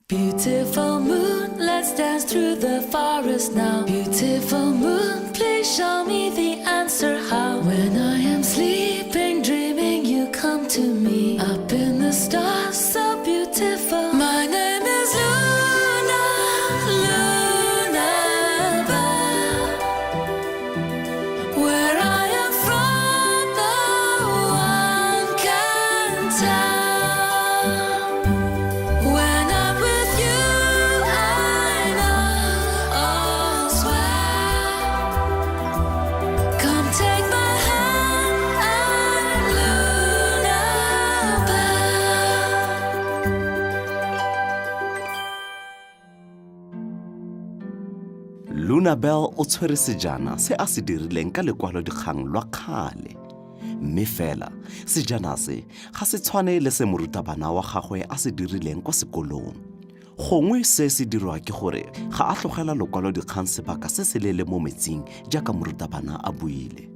Beautiful moon, let's dance through the forest now. Beautiful moon, please show me the answer how. When I am sleeping, dreaming, you come to me. Up in the stars, so beautiful. My name is Luna, Lunabelle. Where I am from, no one can tell. When I'm with you, I know all's well. Come take my hand, I'm Lunabelle. Lunabelle o tshwere sejana se a se dirileng ka lekwalodikgang lwa kgale. Mme fela, sejana se ga se tshwane le se morutabana wa gagwe a se dirileng kwa sekolong. Gongwe se se dirwa ke gore ga a tlogela lekwalodikgang sebaka se se leele mo metsing jaaka morutabana a buile.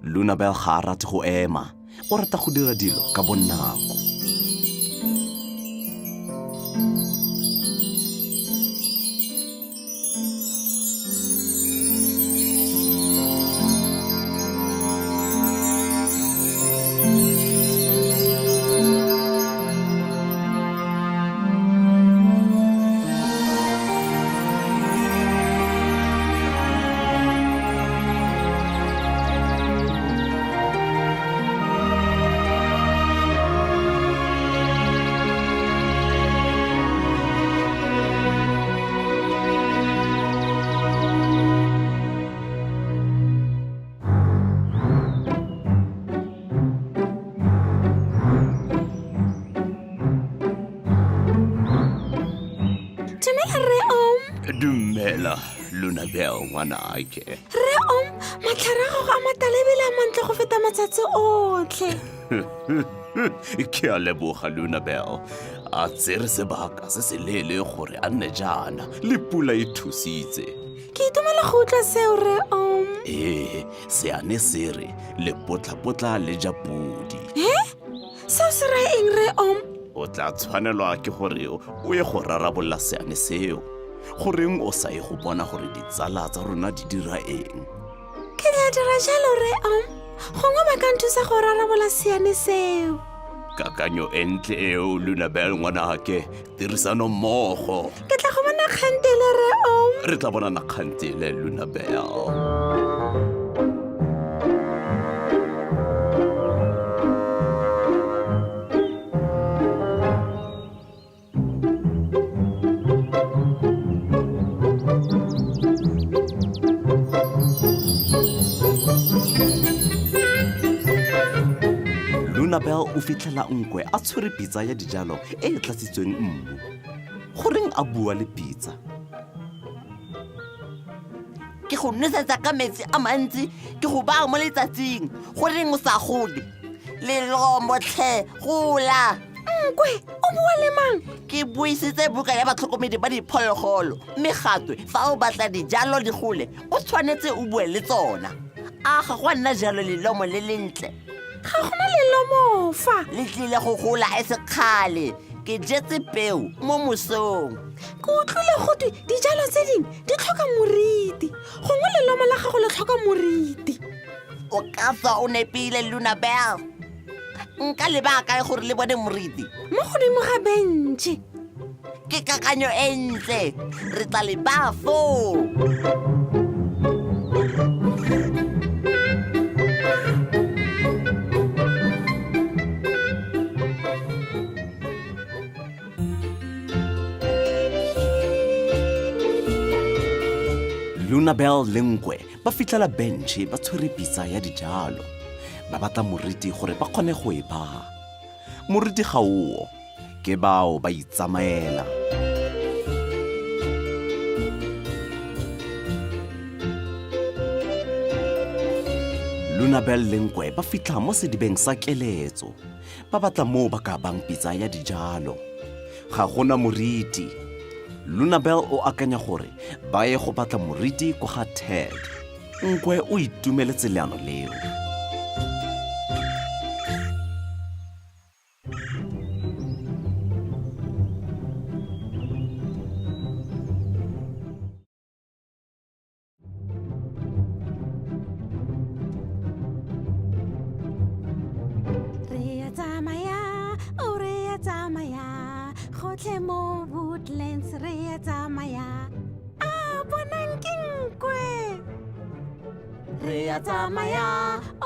Lunabelle ga a rate go ema, o rata go dira dilo ka bonako. Dumela, Lunabelle ngwanake. Re matlhare a gago a matalebele a mantle go feta matsatsi otlhe. Ke a leboga Lunabelle. A tsere sebaka se se leele gore a nne jaana le pula e thusitse. Ke itumela go utlwa seo re seane se re lepotlapotla le ja podi. seo se raya eng re O tla tshwanelwa ke gore o ye go rarabolla seane seo. Goreng o sa ye go bona gore ditsala tsa rona di dira eng? ke tla dira jalo re gongwe ba ka nthusa go rarabola seane seo. Kakanyo entle eo Lunabelle ngwanake, tirisano mmogo. Ke tla go bona kgantele re Re tla bonana kgantele Lunabelle. Lunabelle o fitlhela nkwe a tshwere pitsa ya dijalo e e tlatsitsweng mmu. Goreng a bua le pitsa? Ke go nosetsa ka metsi a mantsi, ke go baya mo letsatsing. Goreng o sa gole? Lelomo tlhe, gola. nkwe o bua le mang? Ke buisitse buka ya batlhokomedi ba diphologolo. Mme gatwe fa o batla dijalo di gole, o tshwanetse o bue le tsona. A ga go nna jalo lelomo le lentle. Ga gona lelomo fa. Le tlile go gola e sekgale. Ke jetse peo mo mosong. Ke utlwile gotwe dijalo tse dingwe di tlhoka moriti. Gongwe lelomo la gago le tlhoka moriti. O ka tswa o nepile Lunabelle. Nka lebaka gore le bone moriti. Mo godimo ga bentšhe. Ke kakanyo e ntle. Re tla le baya foo. Lunabelle le nkwe ba fitlhela bentšhe ba tshwere pitsa ya dijalo. Ba batla moriti gore ba kgone go e baya. Moriti ga oo, ke bao ba itsamaela. Lunabelle le nkwe ba fitlha mo sedibeng sa keletso. Ba batla moo ba ka bang pitsa ya dijalo. Ga gona moriti. Lunabelle o akanya gore ba ye go batla moriti ko ga Ted. Nkwe o itumeletse leano leo. gotlhe mo Woodlands re ya tsamaya a bonang ke nkwe re ya tsamaya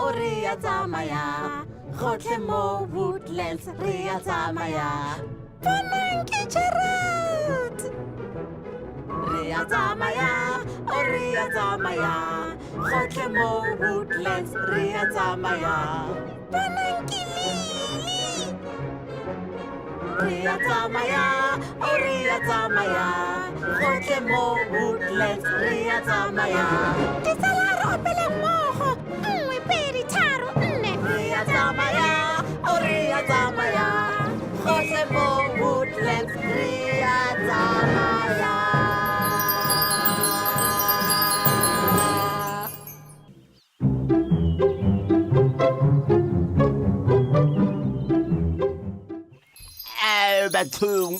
o re ya tsamaya gotlhe mo Woodlands re ya tsamaya bonang ke Gerald re ya tsamaya o re ya tsamaya gotlhe mo Woodlands re ya tsamaya bonang ke Lily re ya tsamaya o re ya tsamaya gotlhe mo Woodlands re ya tsamaya ditsala re opele mmogo 1 2 3 4 re ya tsamaya o re ya tsamaya gotlhe mo Woodlands re ya tsamaya bathong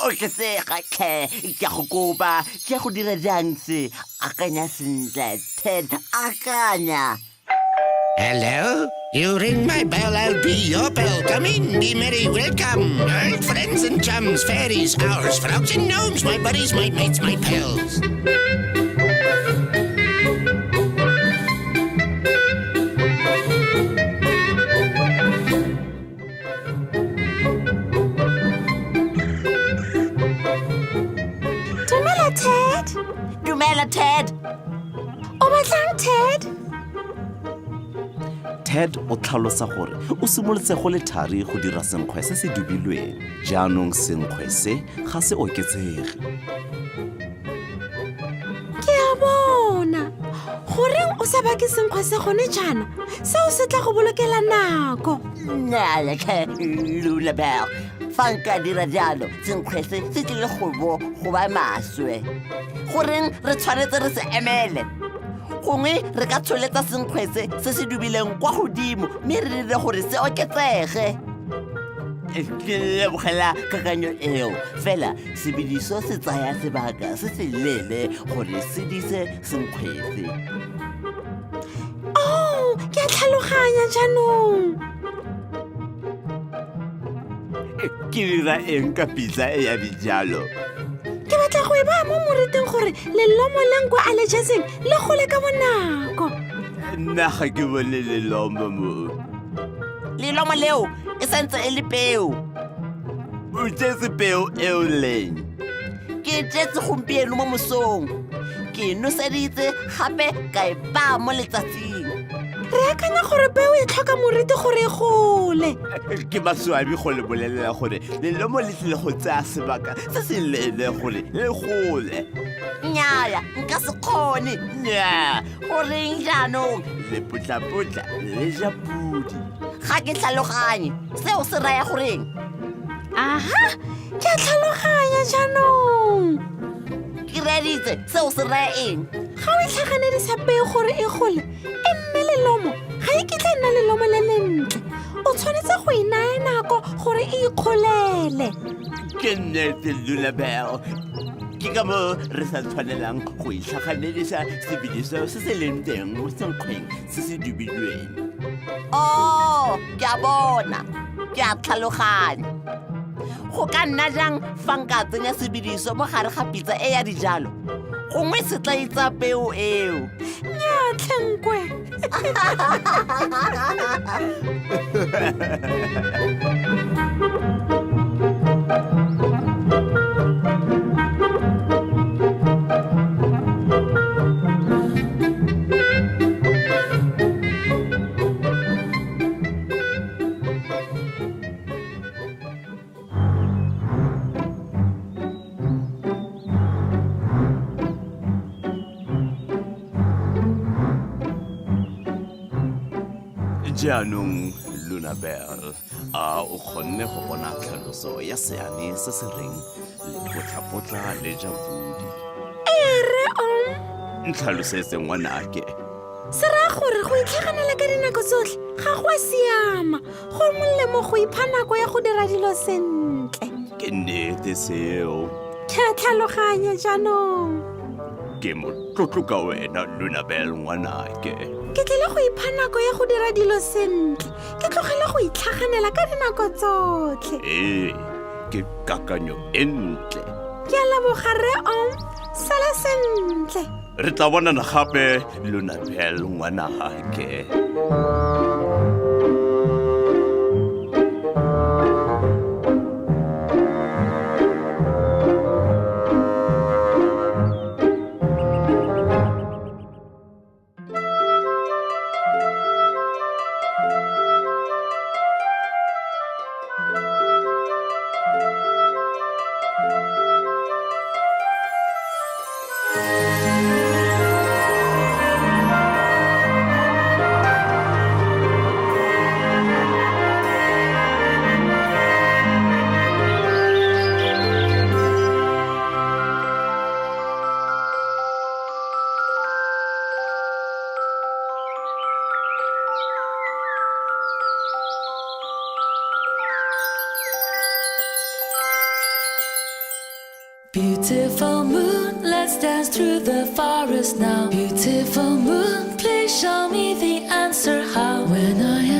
oketsega tlhe ke a go kopa ke a go dira jang se akanya sentle Ted akanya Hello? You ring my bell, I'll be your bell. Come in, be merry, welcome. Old friends and chums, fairies, owls, frogs and gnomes, my buddies, my mates, my pals. dumela Ted o batlang Ted Ted o tlhalosa gore o simolotse go le thari go dira senkgwe se se dubilweng jaanong senkgwe se ga se oketsege ke a bona goreng o sa bake senkgwe se gone jaana seo se tla go bolokela nako nnale tlhe Lunabelle fa nka dira jalo senkgwe se se tlile go ba maswe goreng re tshwanetse re se emele gongwe re ka tsholetsa senkgwe se se dubileng kwa godimo mme re dire gore se oketsege ke lebogela kakanyo eo fela sebediso se tsaya sebaka se se leele gore se dise senkgwese oh ke a tlhaloganya jaanong ke dira eng ka pitsa e ya dijalo ke batla go e baya mo moriting gore lelomo le nkwe a le jeseng le gole ka bonako nna ga ke bone lelomo mo lelomo leo e santse e le peo o jetse peo eo leng ke jetse gompieno mo mosong ke noseditse gape ka e baya mo letsatsing re akanya gore peo e tlhoka moriti gore e gole ke maswabi go le bolelela gore lelomo le tlile go tsaya sebaka se se leele gore le gole nnyaya nka se kgone nnyaa goreng jaanong lepotlapotla le ja pudi ga ke tlhaloganye seo se raya goreng aha ke a tlhaloganya jaanong ke reditse seo se raya eng ga o e tlhaganedisa peo gore e gole e nne lelomo ga e kitla e nna lelomo le lentle o tshwanetse go e naya nako gore e ikgolele ke nnete Lunabelle ke ka mo re sa tshwanelang go itlhaganedisa sebediso se se leng teng mo senkgweng se se dubilweng ke a bona ke a tlhaloganya go ka nna jang fa nka tsenya sebediso mo gare ga pitsa e ya dijalo gongwe se tla itsa peo eo nnyaa tlhenkwe jaanong Lunabelle a o kgonne go bona tlhaloso ya seane se se reng lepotlapotla le ja pudi ere ntlhalosetse ngwanake se raya gore go itlhaganela ka dinako tsotlhe ga go a siama go molemo go ipha nako ya go dira dilo sentle ke nnete seo ke a tlhaloganya jaanong ke motlotlo ka wena Lunabelle ngwanake ke tlile go ipha nako ya go dira dilo sentle ke tlogela go itlhaganela ka dinako tsotlhe ee ke kakanyo e ntle. ke a leboga rre om sala sentle Re tla bonana gape Lunabel ngwana hake. Beautiful moon, let's dance through the forest now. Beautiful moon, please show me the answer how. When I